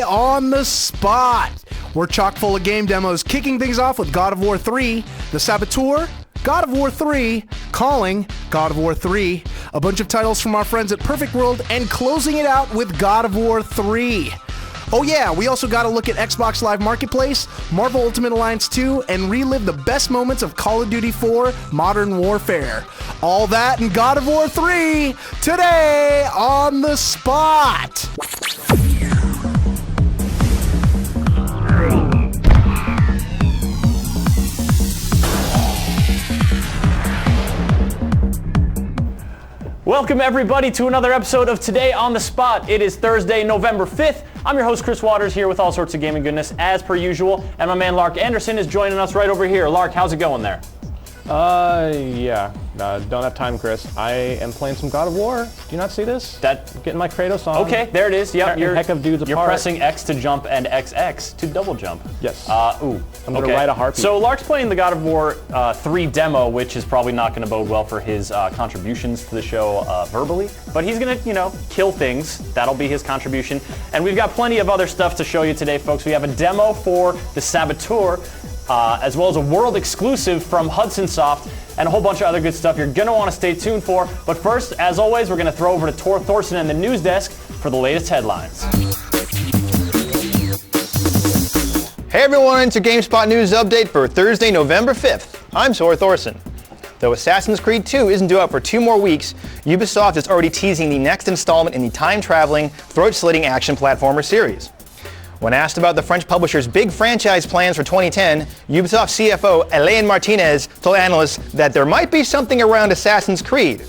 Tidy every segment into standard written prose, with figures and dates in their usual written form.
on the Spot. We're chock full of game demos, kicking things off with God of War 3, the Saboteur, God of War 3, Calling, God of War 3, a bunch of titles from our friends at Perfect World, and closing it out with God of War 3. Oh yeah, we also got to look at Xbox Live Marketplace, Marvel Ultimate Alliance 2, and relive the best moments of Call of Duty 4 Modern Warfare. All that and God of War 3, today on the Spot. Welcome everybody to another episode of Today on the Spot. It is Thursday, November 5th. I'm your host, Chris Waters, here with all sorts of gaming goodness as per usual. And my man, Lark Anderson, is joining us right over here. Lark, how's it going there? Don't have time, Chris. I am playing some God of War. Do you not see this? Getting my Kratos on. Okay, there it is. Yep, you're heck of dudes apart. You're pressing X to jump and XX to double jump. Yes. I'm gonna write a heartbeat. So Lark's playing the God of War 3 demo, which is probably not going to bode well for his contributions to the show verbally. But he's going to, kill things. That'll be his contribution. And we've got plenty of other stuff to show you today, folks. We have a demo for the Saboteur, as well as a world exclusive from Hudson Soft, and a whole bunch of other good stuff you're going to want to stay tuned for. But first, as always, we're going to throw over to Tor Thorson and the news desk for the latest headlines. Hey everyone, it's your GameSpot news update for Thursday, November 5th. I'm Tor Thorson. Though Assassin's Creed 2 isn't due out for 2 more weeks, Ubisoft is already teasing the next installment in the time-traveling, throat-slitting action platformer series. When asked about the French publisher's big franchise plans for 2010, Ubisoft CFO Alain Martinez told analysts that there might be something around Assassin's Creed.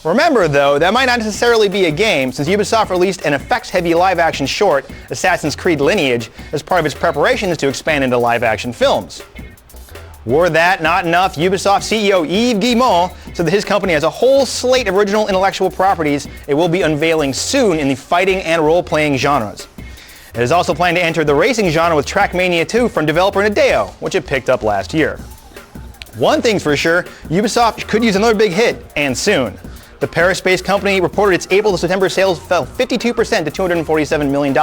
Remember, though, that might not necessarily be a game, since Ubisoft released an effects-heavy live-action short, Assassin's Creed Lineage, as part of its preparations to expand into live-action films. Were that not enough, Ubisoft CEO Yves Guillemot said that his company has a whole slate of original intellectual properties it will be unveiling soon in the fighting and role-playing genres. It is also planning to enter the racing genre with Trackmania 2 from developer Nadeo, which it picked up last year. One thing's for sure, Ubisoft could use another big hit, and soon. The Paris-based company reported its April to September sales fell 52% to $247 million.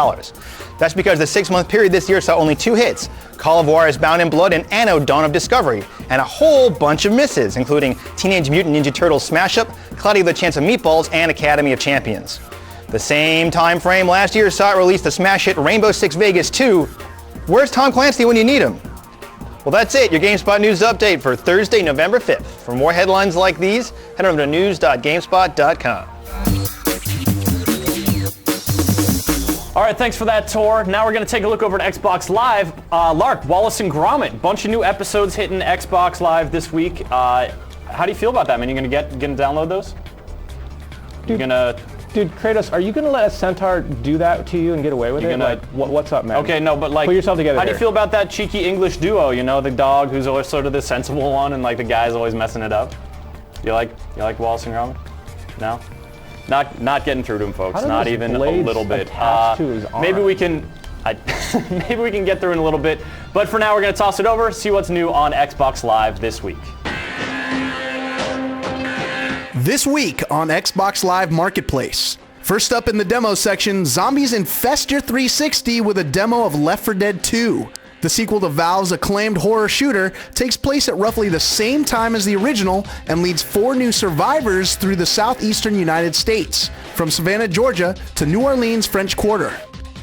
That's because the 6-month period this year saw only 2 hits, Call of Juarez Bound in Blood and Anno Dawn of Discovery, and a whole bunch of misses, including Teenage Mutant Ninja Turtles Smash Up, Cloudy with a Chance of Meatballs, and Academy of Champions. The same time frame last year saw it release the smash hit Rainbow Six Vegas 2. Where's Tom Clancy when you need him? Well, that's it, your GameSpot news update for Thursday, November 5th. For more headlines like these, head over to news.gamespot.com. All right, thanks for that, Tor. Now we're going to take a look over at Xbox Live. Lark, Wallace and Gromit, bunch of new episodes hitting Xbox Live this week. How do you feel about that, man? You going to download those? Dude, Kratos, are you going to let a centaur do that to you and get away with it? What's up, man? Okay, no, but put yourself together. How do you feel about that cheeky English duo? The dog who's always sort of the sensible one, and the guy's always messing it up. You like Wallace and Gromit? No, not getting through to him, folks. Not even a little bit. Maybe we can get through in a little bit. But for now, we're going to toss it over, see what's new on Xbox Live this week. This week on Xbox Live Marketplace. First up in the demo section, zombies infest your 360 with a demo of Left 4 Dead 2. The sequel to Valve's acclaimed horror shooter takes place at roughly the same time as the original and leads 4 new survivors through the southeastern United States, from Savannah, Georgia to New Orleans, French Quarter.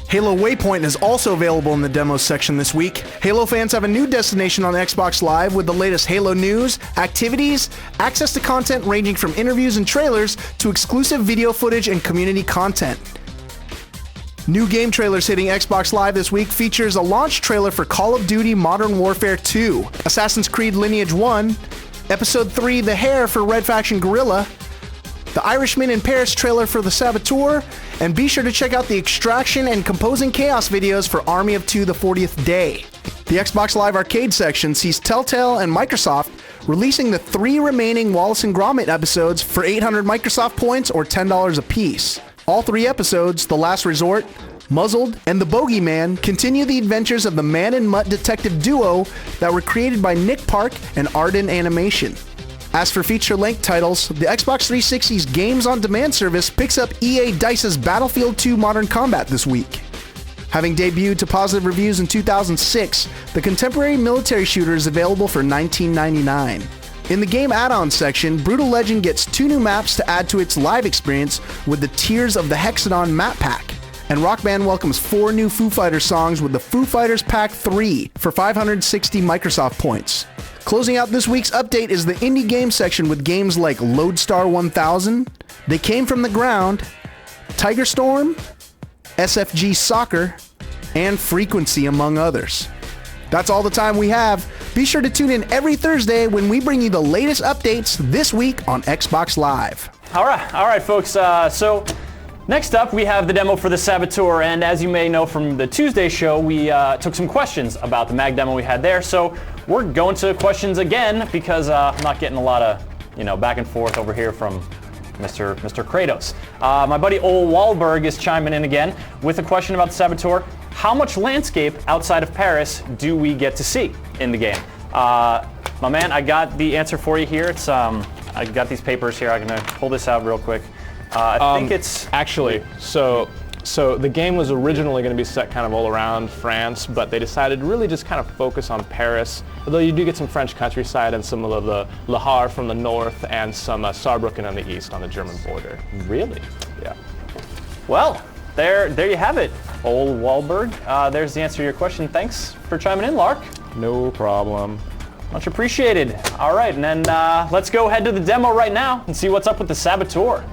Halo Waypoint is also available in the demo section this week. Halo fans have a new destination on Xbox Live with the latest Halo news, activities, access to content ranging from interviews and trailers to exclusive video footage and community content. New game trailers hitting Xbox Live this week features a launch trailer for Call of Duty Modern Warfare 2, Assassin's Creed Lineage 1, Episode 3 The Hare for Red Faction Guerrilla, the Irishman in Paris trailer for the Saboteur, and be sure to check out the Extraction and Composing Chaos videos for Army of Two the 40th Day. The Xbox Live Arcade section sees Telltale and Microsoft releasing the 3 remaining Wallace and Gromit episodes for 800 Microsoft points or $10 a piece. All 3 episodes, The Last Resort, Muzzled, and The Bogeyman, continue the adventures of the Man and Mutt detective duo that were created by Nick Park and Arden Animation. As for feature-length titles, the Xbox 360's Games on Demand service picks up EA DICE's Battlefield 2 Modern Combat this week. Having debuted to positive reviews in 2006, the contemporary military shooter is available for $19.99. In the game add-on section, Brutal Legend gets 2 new maps to add to its live experience with the Tears of the Hexadon map pack. And Rock Band welcomes 4 new Foo Fighters songs with the Foo Fighters Pack 3 for 560 Microsoft points. Closing out this week's update is the indie game section with games like Lodestar 1000, They Came From the Ground, Tiger Storm, SFG Soccer, and Frequency, among others. That's all the time we have. Be sure to tune in every Thursday when we bring you the latest updates this week on Xbox Live. All right, folks. So next up, we have the demo for the Saboteur, and as you may know from the Tuesday show, we took some questions about the mag demo we had there. So we're going to questions again because I'm not getting a lot of, back and forth over here from Mr. Kratos. My buddy Ol Wahlberg is chiming in again with a question about the Saboteur. How much landscape outside of Paris do we get to see in the game? My man, I got the answer for you here. It's I got these papers here. I'm gonna pull this out real quick. I think it's actually so the game was originally going to be set kind of all around France, but they decided to really just kind of focus on Paris. Although you do get some French countryside and some of the Le Havre from the north and some Saarbrücken on the east on the German border. Really? Yeah. Well, there you have it, Ol Wahlberg. There's the answer to your question. Thanks for chiming in, Lark. No problem. Much appreciated. All right, and then let's go ahead to the demo right now and see what's up with the Saboteur.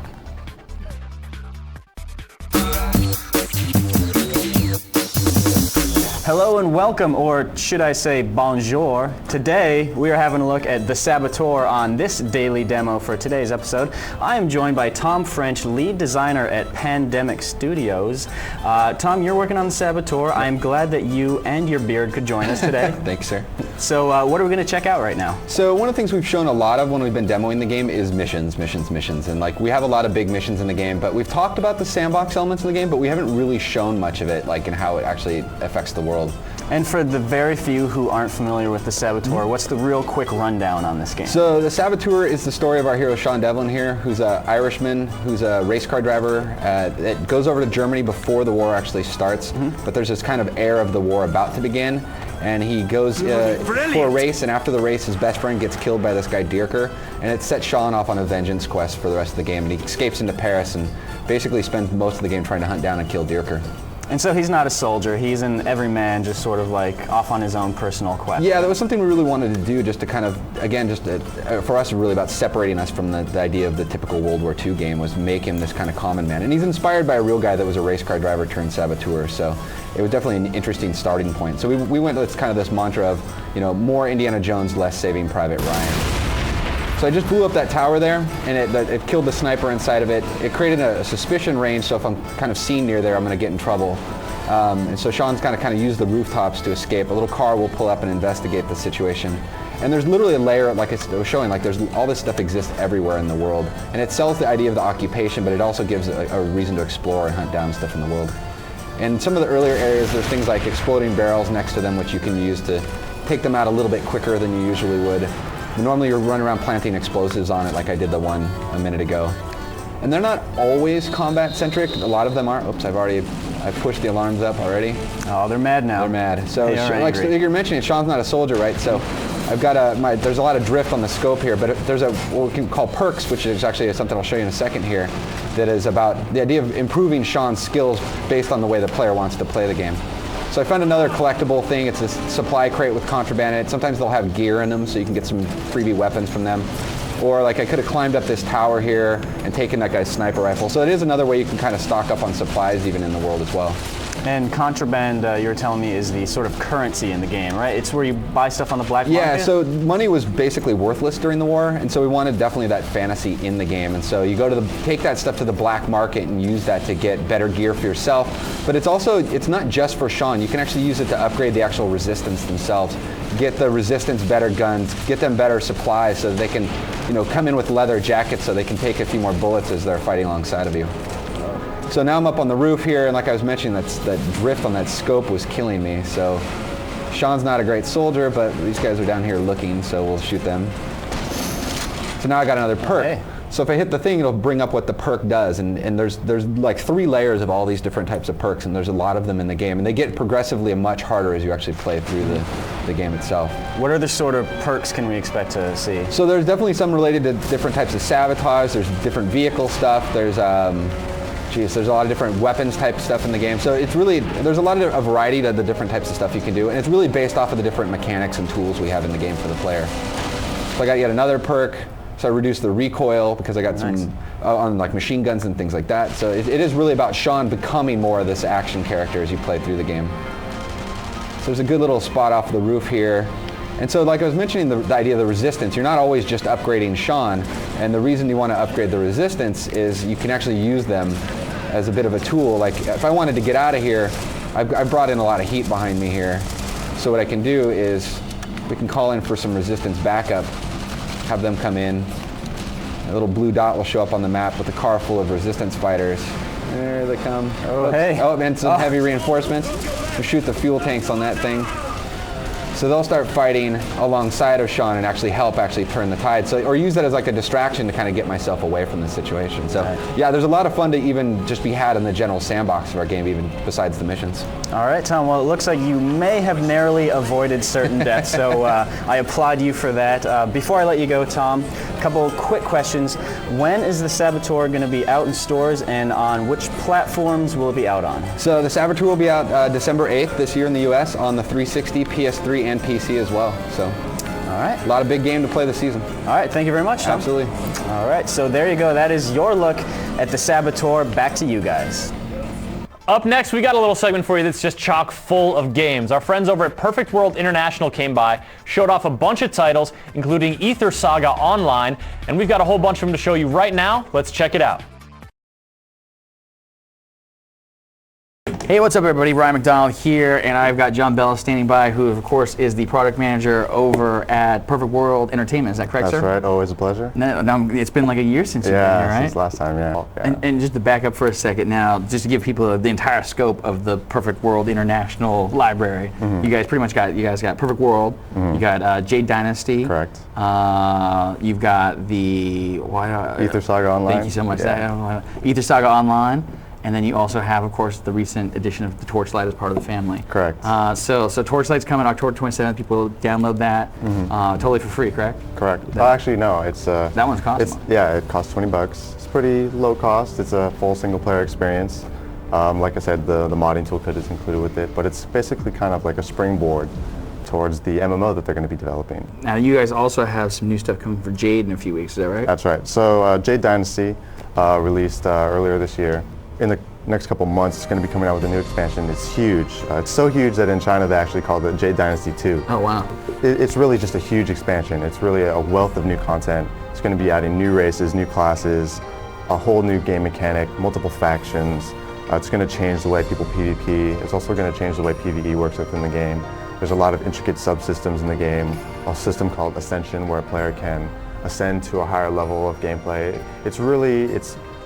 Hello and welcome, or should I say bonjour. Today we are having a look at the Saboteur on this daily demo for today's episode. I am joined by Tom French, lead designer at Pandemic Studios. Tom, you're working on the Saboteur. I am glad that you and your beard could join us today. Thanks, sir. So what are we going to check out right now? So one of the things we've shown a lot of when we've been demoing the game is missions. And we have a lot of big missions in the game, but we've talked about the sandbox elements in the game, but we haven't really shown much of it, like in how it actually affects the world. And for the very few who aren't familiar with the Saboteur, what's the real quick rundown on this game? So the Saboteur is the story of our hero Sean Devlin here, who's an Irishman, who's a race car driver. It goes over to Germany before the war actually starts, but there's this kind of air of the war about to begin. And he goes for a race, and after the race, his best friend gets killed by this guy Dierker, and it sets Sean off on a vengeance quest for the rest of the game. And he escapes into Paris and basically spends most of the game trying to hunt down and kill Dierker. And so he's not a soldier, he's an everyman, just sort of like off on his own personal quest. Yeah, that was something we really wanted to do, just to kind of, again, for us, really about separating us from the idea of the typical World War II game, was make him this kind of common man. And he's inspired by a real guy that was a race car driver turned Saboteur, so it was definitely an interesting starting point. So we went with kind of this mantra of, more Indiana Jones, less Saving Private Ryan. So I just blew up that tower there, and it killed the sniper inside of it. It created a suspicion range, so if I'm kind of seen near there, I'm going to get in trouble. And so Sean's kind of used the rooftops to escape. A little car will pull up and investigate the situation. And there's literally a layer, like I was showing, like there's all this stuff exists everywhere in the world. And it sells the idea of the occupation, but it also gives a reason to explore and hunt down stuff in the world. In some of the earlier areas, there's things like exploding barrels next to them, which you can use to take them out a little bit quicker than you usually would. Normally you're running around planting explosives on it like I did the one a minute ago. And they're not always combat centric. A lot of them aren't. Oops, I've pushed the alarms up already. Oh, they're mad now. They're mad. So like you're mentioning, Sean's not a soldier, right? So I've got there's a lot of drift on the scope here, but there's what we can call perks, which is actually something I'll show you in a second here, that is about the idea of improving Sean's skills based on the way the player wants to play the game. So I found another collectible thing. It's this supply crate with contraband in it. Sometimes they'll have gear in them, so you can get some freebie weapons from them. Or like I could have climbed up this tower here and taken that guy's sniper rifle. So it is another way you can kind of stock up on supplies even in the world as well. And contraband, you were telling me, is the sort of currency in the game, right? It's where you buy stuff on the black market? Yeah, so money was basically worthless during the war, and so we wanted definitely that fantasy in the game. And so you go to take that stuff to the black market and use that to get better gear for yourself. But it's not just for Sean. You can actually use it to upgrade the actual resistance themselves. Get the resistance better guns, get them better supplies so that they can, come in with leather jackets so they can take a few more bullets as they're fighting alongside of you. So now I'm up on the roof here, and like I was mentioning, that drift on that scope was killing me. So Sean's not a great soldier, but these guys are down here looking, so we'll shoot them. So now I got another perk. Okay. So if I hit the thing, it'll bring up what the perk does, and there's like 3 layers of all these different types of perks, and there's a lot of them in the game, and they get progressively much harder as you actually play through the game itself. What other sort of perks can we expect to see? So there's definitely some related to different types of sabotage. There's different vehicle stuff. There's there's a lot of different weapons type stuff in the game. So it's really, there's a lot of a variety to the different types of stuff you can do, and it's really based off of the different mechanics and tools we have in the game for the player. So I got yet another perk. So I reduced the recoil because I got some on like machine guns and things like that. So it is really about Sean becoming more of this action character as you play through the game. So there's a good little spot off the roof here. And so like I was mentioning the idea of the resistance, you're not always just upgrading Sean. And the reason you want to upgrade the resistance is you can actually use them as a bit of a tool. Like if I wanted to get out of here, I've brought in a lot of heat behind me here. So what I can do is we can call in for some resistance backup, have them come in. A little blue dot will show up on the map with a car full of resistance fighters. There they come. Oh, hey. Oh, and some heavy reinforcements. We shoot the fuel tanks on that thing. So they'll start fighting alongside of Sean and actually help turn the tide. So, or use that as like a distraction to kind of get myself away from the situation. So yeah, there's a lot of fun to even just be had in the general sandbox of our game, even besides the missions. All right, Tom, well, it looks like you may have narrowly avoided certain deaths, so I applaud you for that. Before I let you go, Tom, a couple quick questions. When is the Saboteur going to be out in stores, and on which platforms will it be out on? So the Saboteur will be out December 8th this year in the US on the 360, PS3, and PC as well. So, all right. A lot of big game to play this season. All right, thank you very much, Tom. Absolutely. All right, so there you go. That is your look at the Saboteur. Back to you guys. Up next, we got a little segment for you that's just chock full of games. Our friends over at Perfect World International came by, showed off a bunch of titles, including Ether Saga Online, and we've got a whole bunch of them to show you right now. Let's check it out. Hey, what's up everybody? Ryan McDonald here, and I've got John Bell standing by, who of course is the product manager over at Perfect World Entertainment. Is that correct, sir? That's right, always a pleasure. No, it's been like a year since you've been here, right? Since last time, yeah. And just to back up for a second now, just to give people the entire scope of the Perfect World International library, you guys pretty much got Perfect World, you got Jade Dynasty. Correct. You've got the Ether Saga Online. Thank you so much. Ether Saga Online. And then you also have, of course, the recent edition of the Torchlight as part of the family. Correct. So Torchlight's coming October 27th. People download that totally for free, correct? Correct. Actually, no. It's that one's costing. Yeah, it costs $20. It's pretty low cost. It's a full single-player experience. Like I said, the modding toolkit is included with it, but it's basically kind of like a springboard towards the MMO that they're going to be developing. Now, you guys also have some new stuff coming for Jade in a few weeks. Is that right? That's right. So Jade Dynasty released earlier this year. In the next couple months, it's going to be coming out with a new expansion. It's huge. It's so huge that in China they actually call it Jade Dynasty 2. Oh, wow. It's really just a huge expansion. It's really a wealth of new content. It's going to be adding new races, new classes, a whole new game mechanic, multiple factions. It's going to change the way people PvP. It's also going to change the way PvE works within the game. There's a lot of intricate subsystems in the game. A system called Ascension where a player can ascend to a higher level of gameplay.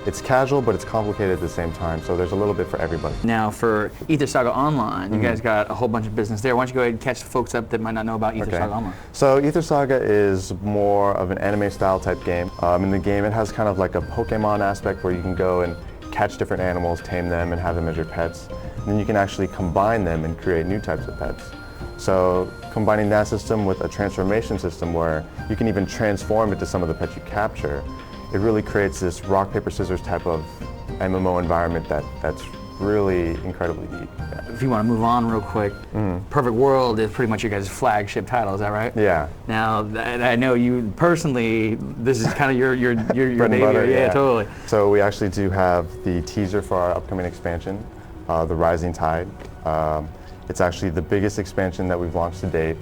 It's casual, but it's complicated at the same time, so there's a little bit for everybody. Now, for Ether Saga Online, you guys got a whole bunch of business there. Why don't you go ahead and catch the folks up that might not know about Ether Saga Online? So Ether Saga is more of an anime-style type game. In the game, it has kind of like a Pokemon aspect where you can go and catch different animals, tame them, and have them as your pets. And then you can actually combine them and create new types of pets. So combining that system with a transformation system where you can even transform into some of the pets you capture, it really creates this rock, paper, scissors type of MMO environment that's really incredibly deep. Yeah. If you want to move on real quick, Perfect World is pretty much your guys' flagship title, is that right? Yeah. Now, I know you personally, this is kind of your baby. Butter, yeah, totally. So we actually do have the teaser for our upcoming expansion, the Rising Tide. It's actually the biggest expansion that we've launched to date.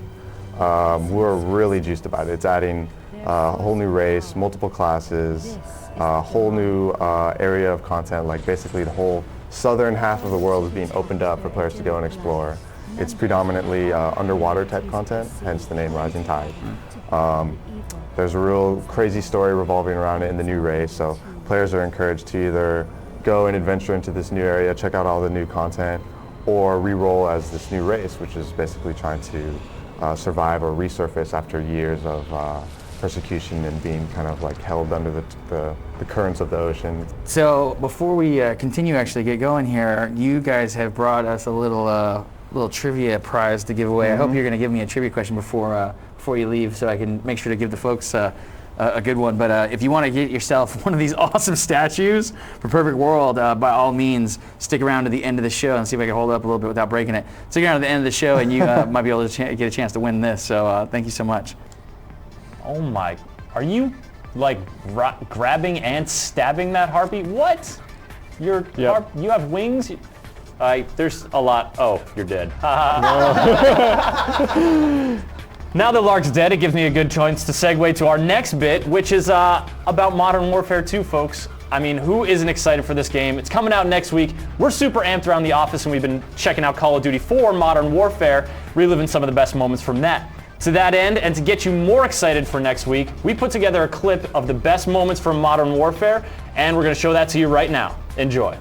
We're really juiced about it. It's adding a whole new race, multiple classes, a whole new area of content, like basically the whole southern half of the world is being opened up for players to go and explore. It's predominantly underwater type content, hence the name Rising Tide. There's a real crazy story revolving around it in the new race, so players are encouraged to either go and adventure into this new area, check out all the new content, or re-roll as this new race, which is basically trying to survive or resurface after years of persecution and being kind of like held under the currents of the ocean. So before we continue actually get going here, you guys have brought us a little trivia prize to give away. I hope you're going to give me a trivia question before you leave, so I can make sure to give the folks a good one. But if you want to get yourself one of these awesome statues for Perfect World, by all means, stick around to the end of the show and see if I can hold it up a little bit without breaking it. Stick around to the end of the show, and you might be able to get a chance to win this. So thank you so much. Oh my, are you like grabbing and stabbing that harpy? What? You have wings? There's a lot. Oh, you're dead. Now that Lark's dead, it gives me a good chance to segue to our next bit, which is about Modern Warfare 2, folks. I mean, who isn't excited for this game? It's coming out next week. We're super amped around the office, and we've been checking out Call of Duty 4 Modern Warfare, reliving some of the best moments from that. To that end, and to get you more excited for next week, we put together a clip of the best moments from Modern Warfare, and we're going to show that to you right now. Enjoy.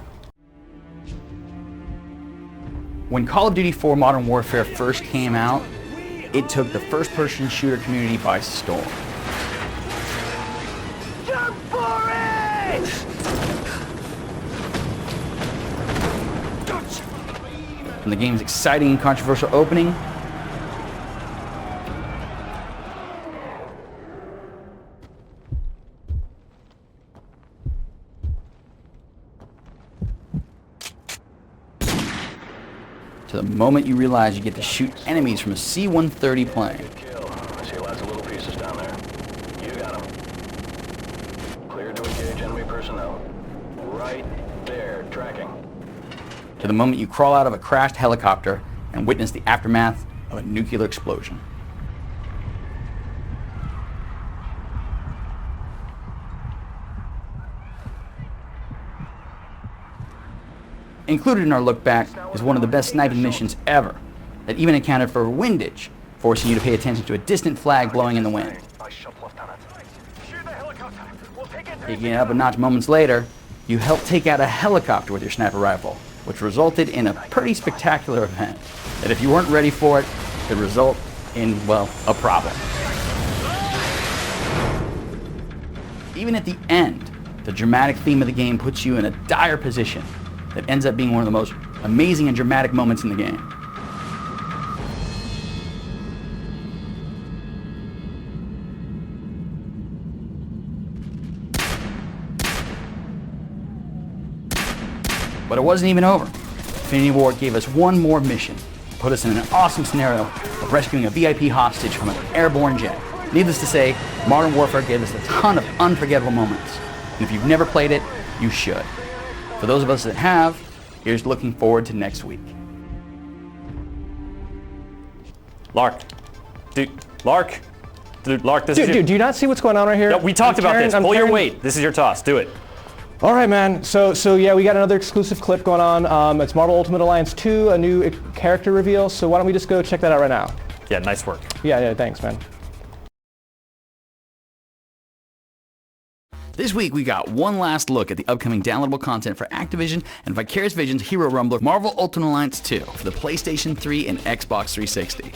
When Call of Duty 4 Modern Warfare first came out, it took the first-person shooter community by storm. Jump for it! From the game's exciting and controversial opening, to the moment you realize you get to shoot enemies from a C-130 plane. I see lots of little pieces down there. You got them. Clear to engage enemy personnel. Right there, tracking. To the moment you crawl out of a crashed helicopter and witness the aftermath of a nuclear explosion. Included in our look back is one of the best sniping missions ever, that even accounted for windage, forcing you to pay attention to a distant flag blowing in the wind. Taking it up a notch moments later, you helped take out a helicopter with your sniper rifle, which resulted in a pretty spectacular event that if you weren't ready for it, could result in, well, a problem. Even at the end, the dramatic theme of the game puts you in a dire position that ends up being one of the most amazing and dramatic moments in the game. But it wasn't even over. Infinity Ward gave us one more mission, put us in an awesome scenario of rescuing a VIP hostage from an airborne jet. Needless to say, Modern Warfare gave us a ton of unforgettable moments. And if you've never played it, you should. For those of us that have, here's looking forward to next week. Lark. Dude, Lark, this is Dude, do you not see what's going on right here? No, we talked about this. Pull your weight. This is your toss. Do it. All right, man. So yeah, we got another exclusive clip going on. It's Marvel Ultimate Alliance 2, a new character reveal. So why don't we just go check that out right now? Yeah, nice work. Yeah, thanks, man. This week, we got one last look at the upcoming downloadable content for Activision and Vicarious Vision's Hero Rumbler Marvel Ultimate Alliance 2 for the PlayStation 3 and Xbox 360.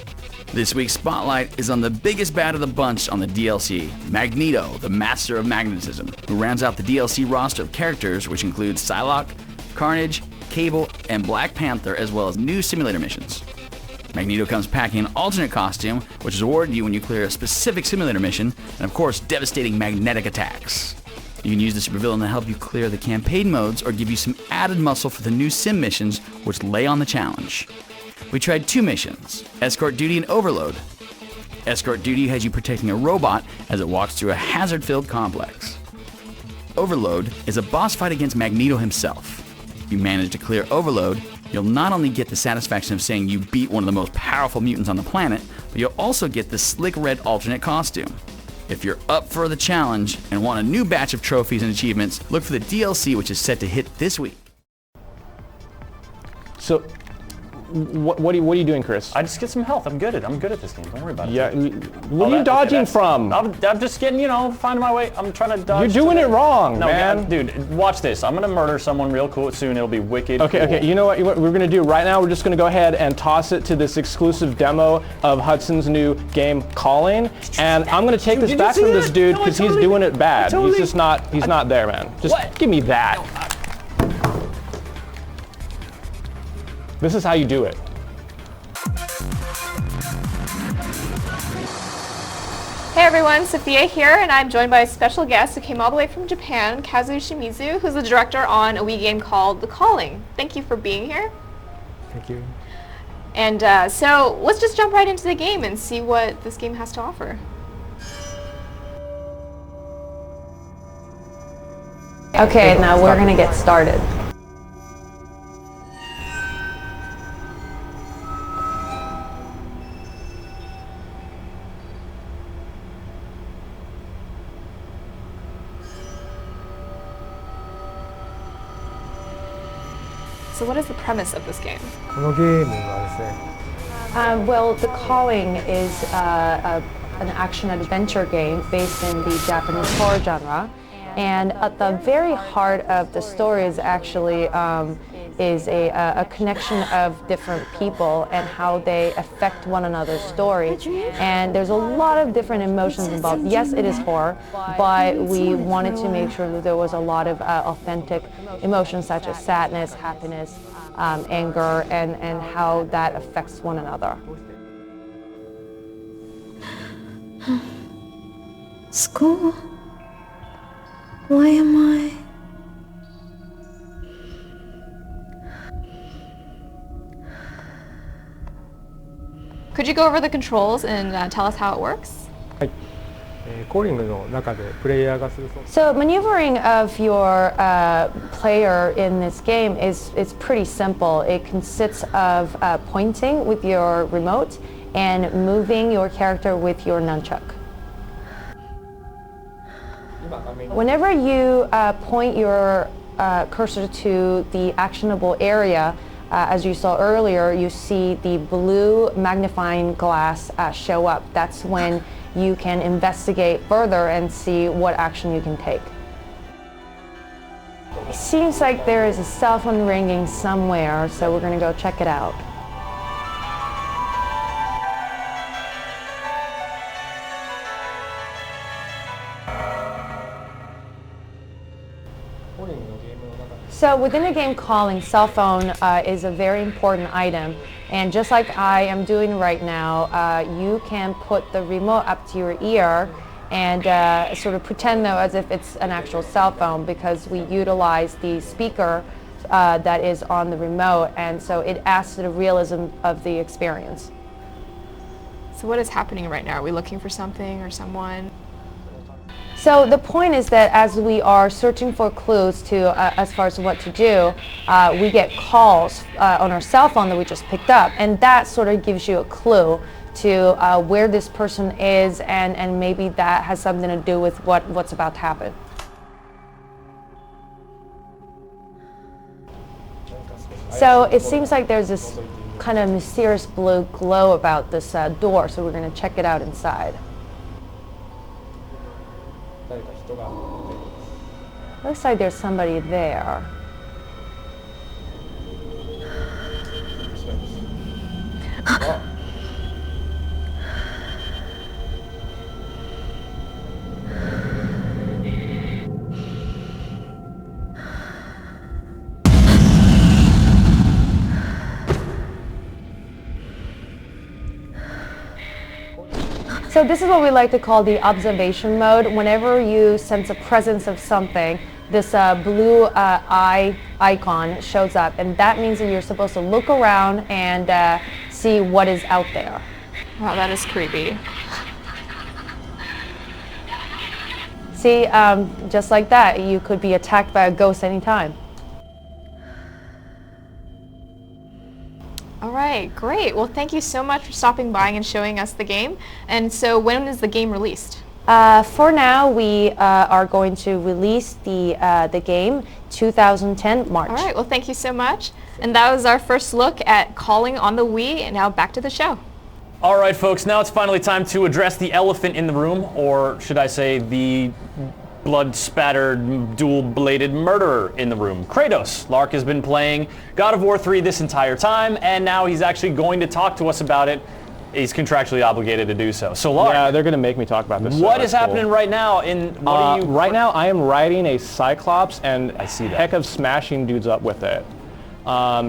This week's spotlight is on the biggest bad of the bunch on the DLC, Magneto, the Master of Magnetism, who rounds out the DLC roster of characters, which includes Psylocke, Carnage, Cable, and Black Panther, as well as new simulator missions. Magneto comes packing an alternate costume, which is awarded you when you clear a specific simulator mission, and of course, devastating magnetic attacks. You can use the supervillain to help you clear the campaign modes or give you some added muscle for the new sim missions, which lay on the challenge. We tried two missions, Escort Duty and Overload. Escort Duty has you protecting a robot as it walks through a hazard-filled complex. Overload is a boss fight against Magneto himself. If you manage to clear Overload, you'll not only get the satisfaction of saying you beat one of the most powerful mutants on the planet, but you'll also get the slick red alternate costume. If you're up for the challenge and want a new batch of trophies and achievements, look for the DLC, which is set to hit this week. So What are you doing, Chris? I just get some health. I'm good at this game. Don't worry about it. Yeah. What are you dodging from? I'm just getting, finding my way. I'm trying to dodge. You're doing it wrong, man. Dude, watch this. I'm gonna murder someone real cool soon. It'll be wicked. Okay, cool. okay. You know what we're gonna do right now? We're just gonna go ahead and toss it to this exclusive demo of Hudson's new game, Calling, and I'm gonna take this back from this dude because he's doing it bad. He's just not. He's not there, man. Just give me that. This is how you do it. Hey everyone, Sophia here, and I'm joined by a special guest who came all the way from Japan, Kazu Shimizu, who's the director on a Wii game called The Calling. Thank you for being here. Thank you. And so let's just jump right into the game and see what this game has to offer. Okay, now we're gonna get started. So what is the premise of this game? このゲームはですね、 Well, The Calling is an action-adventure game based in the Japanese horror genre. And at the very heart of the story is actually is a connection of different people and how they affect one another's story. And there's a lot of different emotions involved. Yes, it is horror, but we wanted to make sure that there was a lot of authentic emotions such as sadness, happiness, anger, and how that affects one another. School? Why am I? Could you go over the controls and tell us how it works? はい。コーリングの中でプレイヤーがする操作。 So maneuvering of your player in this game is pretty simple. It consists of pointing with your remote and moving your character with your nunchuck. Whenever you point your cursor to the actionable area, as you saw earlier, you see the blue magnifying glass show up. That's when you can investigate further and see what action you can take. It seems like there is a cell phone ringing somewhere, so we're going to go check it out. So within a game Calling, cell phone is a very important item, and just like I am doing right now, you can put the remote up to your ear and sort of pretend though as if it's an actual cell phone, because we utilize the speaker that is on the remote, and so it adds to the realism of the experience. So what is happening right now? Are we looking for something or someone? So the point is that as we are searching for clues to as far as what to do, we get calls on our cell phone that we just picked up, and that sort of gives you a clue to where this person is, and maybe that has something to do with what's about to happen. So it seems like there's this kind of mysterious blue glow about this door, so we're going to check it out inside. Looks like there's somebody there. So this is what we like to call the observation mode. Whenever you sense a presence of something, this blue eye icon shows up, and that means that you're supposed to look around and see what is out there. Wow, that is creepy. See, just like that, you could be attacked by a ghost anytime. All right, great. Well, thank you so much for stopping by and showing us the game. And so when is the game released? For now, we are going to release the game 2010 March. All right, well, thank you so much. And that was our first look at Calling on the Wii, and now back to the show. All right, folks, now it's finally time to address the elephant in the room, or should I say the blood-spattered, dual-bladed murderer in the room. Kratos. Lark has been playing God of War 3 this entire time, and now he's actually going to talk to us about it. He's contractually obligated to do so. So, Lark. Yeah, they're going to make me talk about this. What is happening right now? Right now, I am riding a Cyclops, and I see that. Heck of smashing dudes up with it.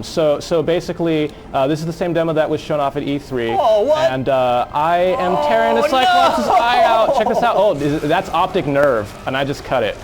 So basically, this is the same demo that was shown off at E3. Oh, what? And I am tearing a Cyclops' eye out. Check this out. Oh, that's optic nerve, and I just cut it.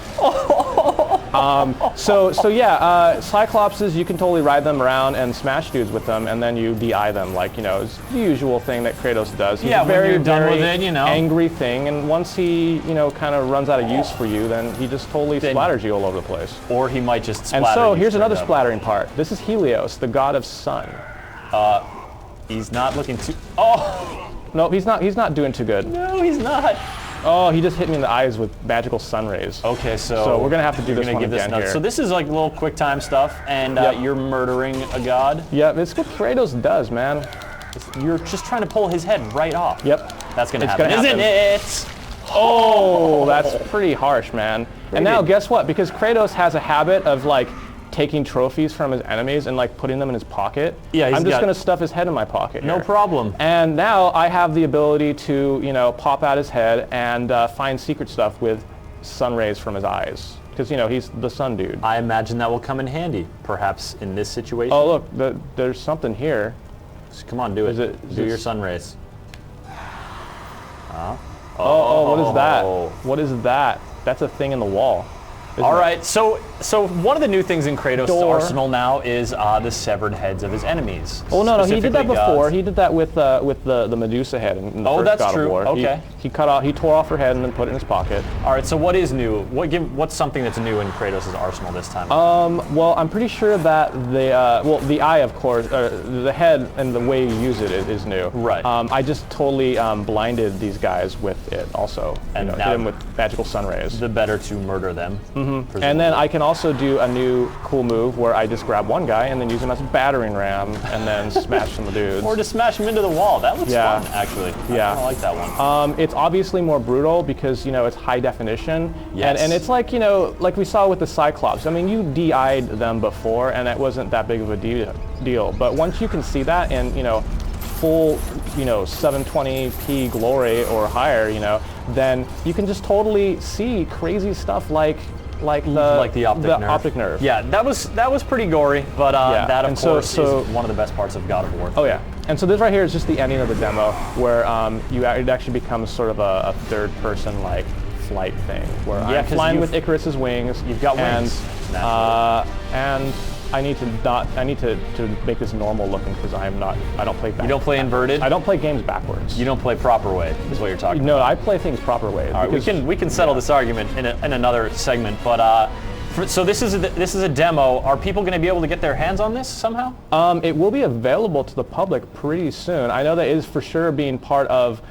So yeah, Cyclopses, you can totally ride them around and smash dudes with them, and then you DI them, like, it's the usual thing that Kratos does. He's Yeah, a when very, you're done very with it, angry thing, and once he, kind of runs out of use for you, then he just totally splatters you all over the place. Or he might just splatter And so you here's another straight up. splattering part. This is Helios, the god of sun. He's not looking too... Oh! No, he's not doing too good. No, he's not. Oh, he just hit me in the eyes with magical sun rays. Okay, so we're gonna have to do this one again here. So this is like little quick time stuff, and you're murdering a god. Yeah, it's what Kratos does, man. You're just trying to pull his head right off. Yep. That's gonna happen, isn't it? Oh, that's pretty harsh, man. And now guess what? Because Kratos has a habit of like taking trophies from his enemies and like putting them in his pocket. Yeah, I'm just gonna stuff his head in my pocket. No here. problem. And now I have the ability to, pop out his head and find secret stuff with sun rays from his eyes. Because, he's the sun dude. I imagine that will come in handy, perhaps in this situation. Oh, look, there's something here. Just come on, do it. Do your sun rays. Oh, what is that? What is that? That's a thing in the wall. All right, so one of the new things in Kratos' arsenal now is the severed heads of his enemies. Oh no, he did that specifically before. gods. He did that with the Medusa head in the first that's God true. of War. Okay. He tore off her head and then put it in his pocket. All right, so what is new? What's something that's new in Kratos' arsenal this time? Well, I'm pretty sure that the eye, of course, the head and the way you use it is new. Right. I just totally blinded these guys with it also. And hit now them with magical sun rays. The better to murder them. Mm-hmm. And then I can also do a new cool move where I just grab one guy and then use him as a battering ram and then smash some dudes. Or just smash him into the wall. That looks fun, actually. Yeah. I like that one. It's obviously more brutal because, it's high definition. Yes. And it's like, like we saw with the Cyclops. I mean, you DI'd them before and it wasn't that big of a deal. But once you can see that in, full, 720p glory or higher, then you can just totally see crazy stuff like the optic nerve. Yeah, that was pretty gory, but that of course is one of the best parts of God of War 3. Oh yeah, and so this right here is just the ending of the demo where it actually becomes sort of a third-person like flight thing where I'm flying with Icarus's wings. You've got wings, and I need to make this normal looking because I don't play. You don't play inverted? I don't play games backwards. You don't play proper way, is what you're talking about. No, I play things proper way. All right, we can settle this argument in another segment, but so this is a demo. Are people going to be able to get their hands on this somehow? It will be available to the public pretty soon. I know that is for sure being part of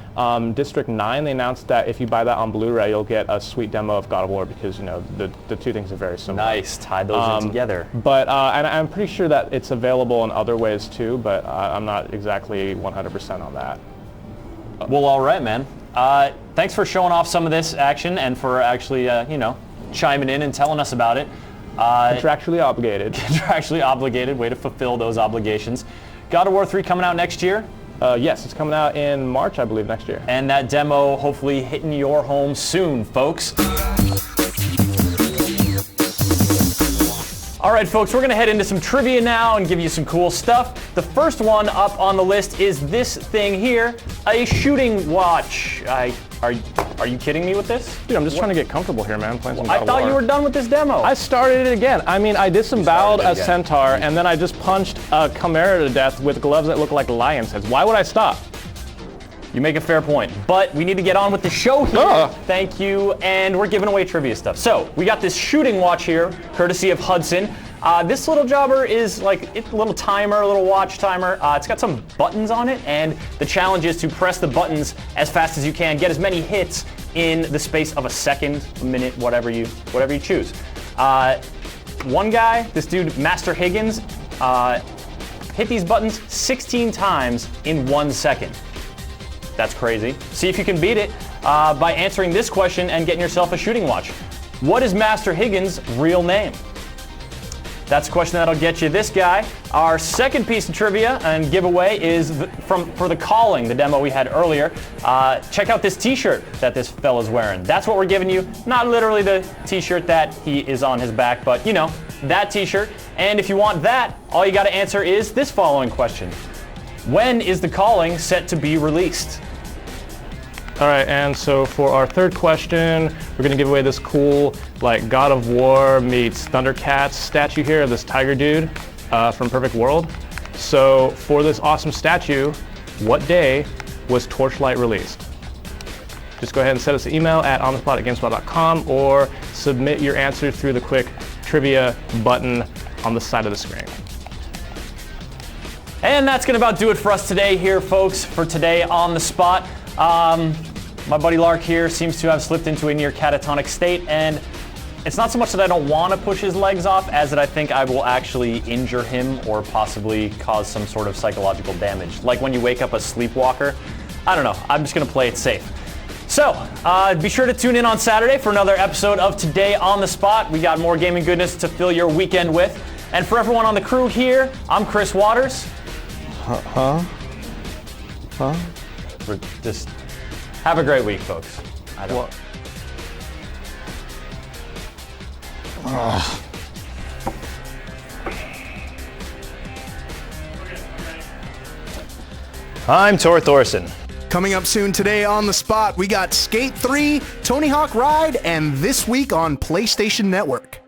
District 9. They announced that if you buy that on Blu-ray, you'll get a sweet demo of God of War because the two things are very similar. Nice, tied those in together. But and I'm pretty sure that it's available in other ways too. But I'm not exactly 100% on that. Well, all right, man. Thanks for showing off some of this action and for actually chiming in and telling us about it. Contractually obligated. Contractually obligated. Way to fulfill those obligations. God of War 3 coming out next year? Yes, it's coming out in March, I believe, next year. And that demo hopefully hitting your home soon, folks. All right, folks, we're going to head into some trivia now and give you some cool stuff. The first one up on the list is this thing here, a shooting watch. Are you kidding me with this? Dude, I'm just trying to get comfortable here, man. Playing some God of I thought War. you were done with this demo. I started it again. I mean, I disemboweled a centaur, and then I just punched a chimera to death with gloves that look like lion's heads. Why would I stop? You make a fair point, but we need to get on with the show here. Thank you, and we're giving away trivia stuff. So we got this shooting watch here, courtesy of Hudson. This little jobber is like a little timer, a little watch timer. It's got some buttons on it, and the challenge is to press the buttons as fast as you can, get as many hits in the space of a second, a minute, whatever you choose. One guy, this dude, Master Higgins, hit these buttons 16 times in 1 second. That's crazy. See if you can beat it by answering this question and getting yourself a shooting watch. What is Master Higgins' real name? That's a question that'll get you this guy. Our second piece of trivia and giveaway is for The Calling, the demo we had earlier. Check out this t-shirt that this fella's wearing. That's what we're giving you. Not literally the t-shirt that he is on his back, but you know, that t-shirt. And if you want that, all you gotta answer is this following question. When is The Calling set to be released? All right, and so for our third question, we're gonna give away this cool, like, God of War meets Thundercats statue here of this tiger dude from Perfect World. So for this awesome statue, what day was Torchlight released? Just go ahead and send us an email at onthespot@gamespot.com or submit your answer through the quick trivia button on the side of the screen. And that's gonna about do it for us today here, folks, for today on the spot. My buddy Lark here seems to have slipped into a near catatonic state, and it's not so much that I don't want to push his legs off as that I think I will actually injure him or possibly cause some sort of psychological damage. Like when you wake up a sleepwalker. I don't know. I'm just going to play it safe. So, be sure to tune in on Saturday for another episode of Today on the Spot. We got more gaming goodness to fill your weekend with. And for everyone on the crew here, I'm Chris Waters. We're just have a great week, folks. I don't. I'm Tor Thorson. Coming up soon today on the spot, we got Skate 3, Tony Hawk Ride, and This Week on PlayStation Network.